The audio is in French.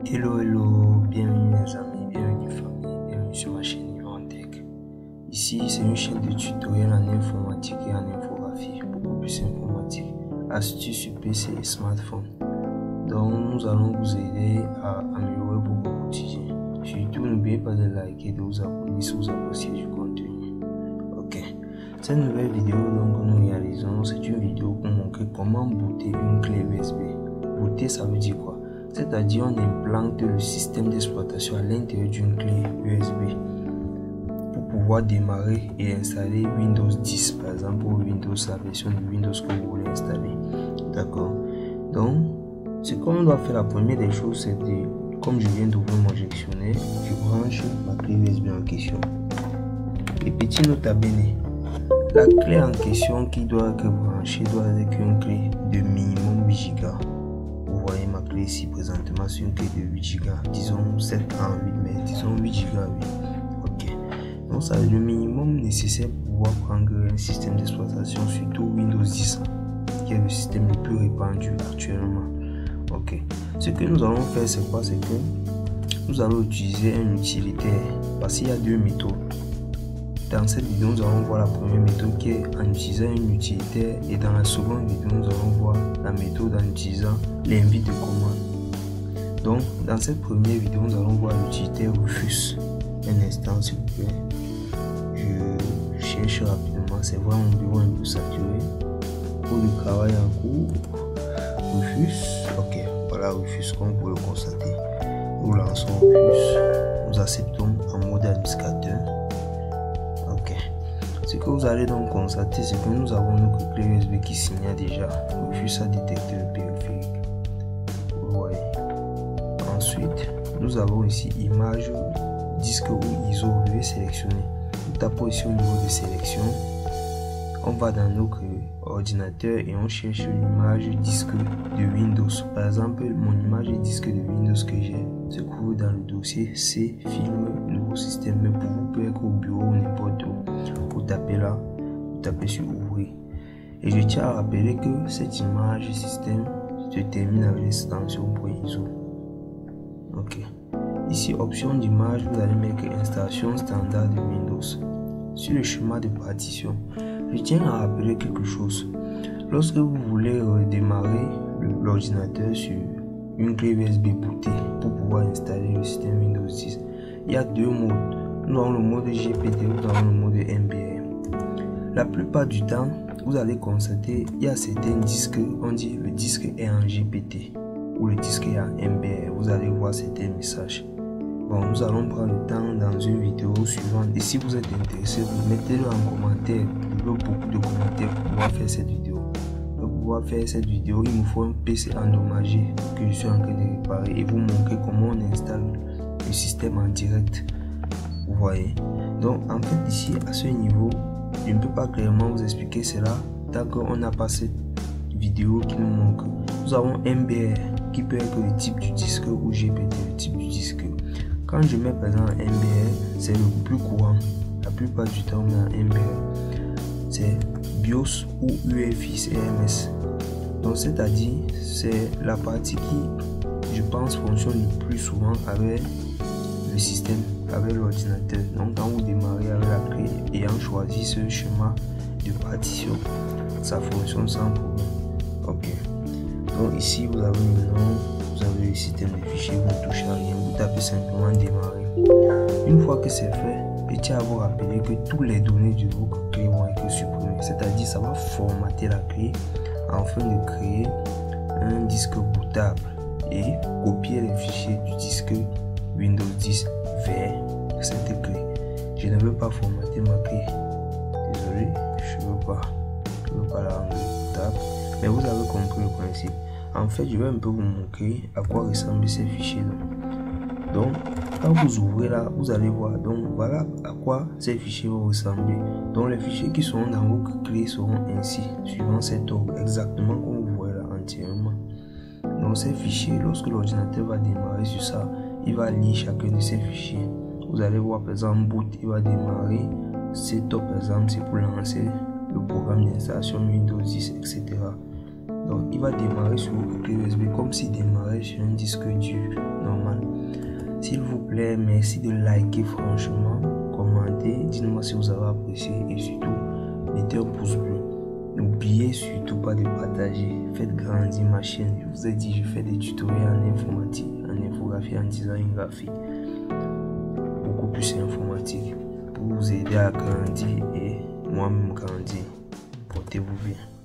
Hello, bienvenue les amis, bienvenue famille, bienvenue sur ma chaîne Yvan Tech. Ici, c'est une chaîne de tutoriels en informatique et en infographie, beaucoup plus informatique, astuces sur PC et smartphone. Donc, nous allons vous aider à améliorer vos quotidiens. Surtout, n'oubliez pas de liker et de vous abonner si vous appréciez du contenu. Ok, cette nouvelle vidéo donc, que nous réalisons, c'est une vidéo pour montrer comment booter une clé USB. Booter, ça veut dire quoi? C'est-à-dire on implante le système d'exploitation à l'intérieur d'une clé USB pour pouvoir démarrer et installer Windows 10 par exemple, ou Windows, la version de Windows que vous voulez installer. D'accord. Donc, ce qu'on doit faire, la première des choses, c'est de, comme je viens d'ouvrir mon gestionnaire, je branche ma clé USB en question. Et petit nota bene, la clé en question qui doit être branchée doit être une clé de minimum 8 Go. Vous voyez ma clé ici présentement sur une clé de 8 Go, disons 7 en 8, mais disons 8 Go, oui. Ok, donc ça c'est le minimum nécessaire pour pouvoir prendre un système d'exploitation, surtout Windows 10, qui est le système le plus répandu actuellement. Ok, ce que nous allons faire, c'est quoi? C'est que nous allons utiliser un utilitaire, parce qu'il y a deux méthodes. Dans cette vidéo, nous allons voir la première méthode qui est en utilisant un utilitaire, et dans la seconde vidéo, nous allons voir la méthode en utilisant l'invite de commande. Donc, dans cette première vidéo, nous allons voir l'utilitaire Rufus. Un instant, s'il vous plaît. Je cherche rapidement, c'est vrai, mon bureau est un peu saturé. Pour le travail en cours, Rufus, ok, voilà Rufus, comme vous pouvez le constater. Nous lançons Rufus, nous acceptons en mode administrateur. Ce que vous allez donc constater, c'est que nous avons notre clé USB qui signale déjà. Rufus a détecté le périphérique. Vous voyez. Ensuite, nous avons ici image, disque ou ISO. Vous devez sélectionner. Nous tapons ici au niveau de sélection. On va dans notre ordinateur et on cherche l'image disque de Windows. Par exemple, mon image disque de Windows que j'ai se trouve dans le dossier C, film, nouveau système. Mais pour vous, peut être au bureau ou n'importe où. Vous tapez là, vous tapez sur ouvrir. Et je tiens à rappeler que cette image système se termine avec l'extension .iso. Ok. Ici, option d'image, vous allez mettre installation standard de Windows. Sur le schéma de partition, je tiens à rappeler quelque chose. Lorsque vous voulez redémarrer l'ordinateur sur une clé USB bootée pour pouvoir installer le système Windows 10, il y a deux modes. Nous avons le mode GPT, nous avons le mode MBR. La plupart du temps, vous allez constater il y a certains disques, on dit le disque est en GPT ou le disque est en MBR. Vous allez voir certains messages. Bon, nous allons prendre le temps dans une vidéo suivante. Et si vous êtes intéressé, vous mettez-le en commentaire. Il y a beaucoup de commentaires pour pouvoir faire cette vidéo. Pour pouvoir faire cette vidéo, il me faut un PC endommagé que je suis en train de réparer et vous montrer comment on installe le système en direct. Vous voyez. Donc en fait ici à ce niveau, je ne peux pas clairement vous expliquer cela tant qu'on n'a pas cette vidéo qui nous montre. Nous avons MBR qui peut être le type du disque ou GPT, le type du disque. Quand je mets par exemple MBR, c'est le plus courant. La plupart du temps, on a MBR. C'est BIOS ou UEFI CMS. Donc, c'est-à-dire, c'est la partie qui, je pense, fonctionne le plus souvent avec le système, avec l'ordinateur. Donc, quand vous démarrez avec la clé ayant choisi ce schéma de partition, ça fonctionne sans problème. Ok. Donc, ici, vous avez le nom. Vous avez le système de fichiers, vous ne touchez à rien, vous tapez simplement démarrer. Une fois que c'est fait, je tiens à vous rappeler que toutes les données de votre clé vont être supprimées. C'est-à-dire ça va formater la clé afin de créer un disque bootable et copier les fichiers du disque Windows 10 vers cette clé. Je ne veux pas formater ma clé. Désolé, je ne veux pas la rendre bootable. Mais vous avez compris le principe. En fait, je vais un peu vous montrer à quoi ressemblent ces fichiers là. Donc, quand vous ouvrez là, vous allez voir. Donc, voilà à quoi ces fichiers vont ressembler. Donc, les fichiers qui seront dans vos clés seront ainsi, suivant cet ordre, exactement comme vous voyez là entièrement. Donc, ces fichiers, lorsque l'ordinateur va démarrer sur ça, il va lire chacun de ces fichiers. Vous allez voir, par exemple, boot, il va démarrer. Setup, par exemple, c'est pour lancer le programme d'installation Windows 10, etc. Donc il va démarrer sur votre clé USB comme s'il démarrait sur un disque dur normal. S'il vous plaît, merci de liker franchement, commentez, dites-moi si vous avez apprécié et surtout mettez un pouce bleu. N'oubliez surtout pas de partager, faites grandir ma chaîne. Je vous ai dit, je fais des tutoriels en informatique, en infographie, en design graphique, beaucoup plus informatique, pour vous aider à grandir et moi-même grandir. Portez-vous bien.